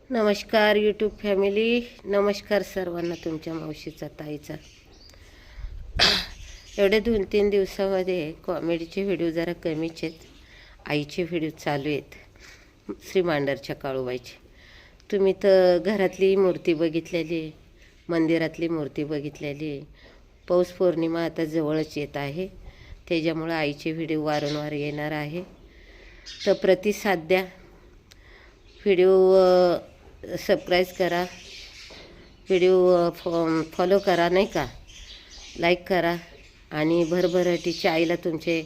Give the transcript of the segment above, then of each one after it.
नमस्कार YouTube family. नमस्कार सर्वांना. तुमच्या मावशीचा ताईचा. एवढे 2-3 दिवसामध्ये कॉमेडीचे व्हिडिओ जरा कमीच आहेत. आईचे व्हिडिओ चालू आहेत श्री मांडरच्या काळूबाईचे. तुम्ही तर घरातली मूर्ती बघितलेली, मंदिरातली मूर्ती बघितलेली. पौष पौर्णिमा आता जवळच येत आहे, त्याच्यामुळं आईचे व्हिडिओ वारंवार येणार आहे. तर प्रतिसाद द्या. व्हिडिओ सबस्क्राईब करा, व्हिडिओ फॉलो करा, नाही का, लाईक करा. आणि भरभराटीच्या आईला तुमचे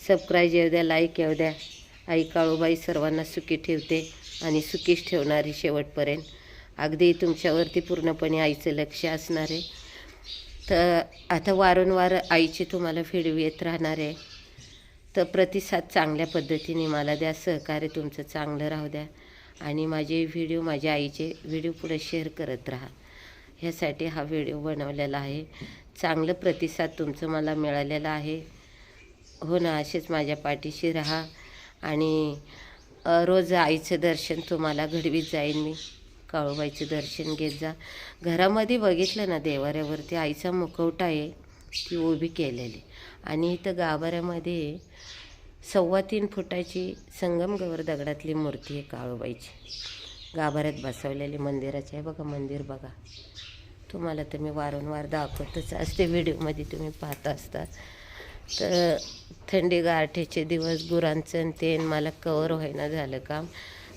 सबस्क्राईब येऊ द्या, लाईक येऊ द्या. आई काळूबाई सर्वांना सुखी ठेवते आणि सुखीच ठेवणारी शेवटपर्यंत. अगदी तुमच्यावरती पूर्णपणे आईचं लक्ष असणार आहे. तर आता वारंवार आईचे तुम्हाला व्हिडिओ येत राहणार आहे. तर प्रतिसाद चांगल्या पद्धतीने मला द्या, सहकार्य तुमचं चांगलं राहू द्या. आणि माझे व्हिडिओ, माझ्या आईचे व्हिडिओ पुढे शेअर करत राहा. ह्यासाठी हा व्हिडिओ बनवलेला आहे. चांगलं प्रतिसाद तुमचं मला मिळालेला आहे. हो ना, असेच माझ्या पाठीशी राहा. आणि रोज आईचं दर्शन तुम्हाला घडवीत जाईन मी. काळूबाईचं दर्शन घेत जा. घरामध्ये बघितलं ना, देवाऱ्यावरती आईचा मुखवटा आहे, ती उभी केलेली. आणि इथं गाभाऱ्यामध्ये 3.25 फुटाची संगमगवर दगडातली मूर्ती आहे काळूबाईची. गाभाऱ्यात बसवलेली मंदिराची आहे. बघा मंदिर बघा. तुम्हाला तर मी वारंवार दाखवतच असते, व्हिडिओमध्ये तुम्ही पाहत असता. तर थंडी गारठ्याचे दिवस, गुरांचं ते मला कवर व्हायना झालं काम.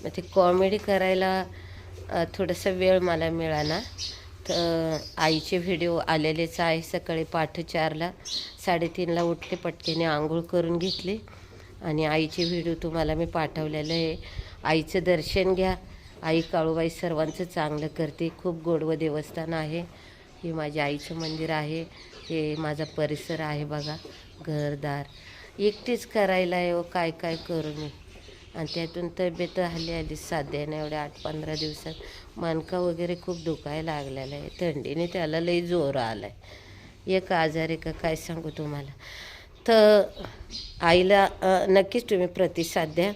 मग ते कॉमेडी करायला थोडासा वेळ मला मिळाला. तर आईचे व्हिडिओ आलेलेच आहे. सकाळी पहाटे 4ला 3:30ला उठले, पटकेने आंघोळ करून घेतली आणि आईचे व्हिडिओ तुम्हाला मी पाठवलेलं आहे. आईचं दर्शन घ्या. आई काळूबाई सर्वांचं चांगलं करते. खूप गोडवं देवस्थान आहे. हे माझ्या आईचं मंदिर आहे. हे माझा परिसर आहे बघा. घरदार एकटीच करायला आहे. काय काय करू मी. आणि त्यातून तब्येत हल्ली साध्य नाही. एवढ्या 8-15 दिवसात मणका वगैरे खूप दुखायला लागलेला आहे. थंडीने त्याला लई जोर आला आहे. एक आजार आहे का काय सांगू तुम्हाला. तर आईला नक्कीच तुम्ही प्रतिसाद द्या,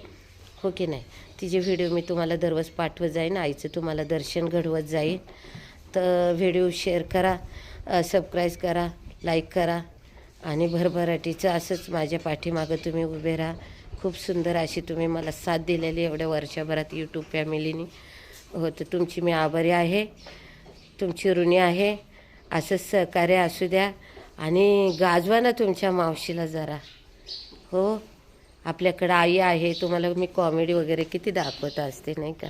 हो की नाही. तिचे व्हिडिओ मी तुम्हाला दररोज पाठवत जाईन. आईचं तुम्हाला दर्शन घडवत जाईन. तर व्हिडिओ शेअर करा, सबस्क्राईब करा, लाईक करा. आणि भरभराटीचं असंच माझ्या पाठीमागं तुम्ही उभे राहा. खूप सुंदर अशी तुम्ही मला साथ दिलेली एवढ्या वर्षभरात यूट्यूब फॅमिलीनी. हो, तर तुमची मी आभारी आहे, तुमची ऋणी आहे. असंच सहकार्य असू द्या. आणि गाजवा ना तुमच्या मावशीला जरा. हो, आपल्याकडं आई आहे. तुम्हाला मी कॉमेडी वगैरे किती दाखवत असते, नाही का.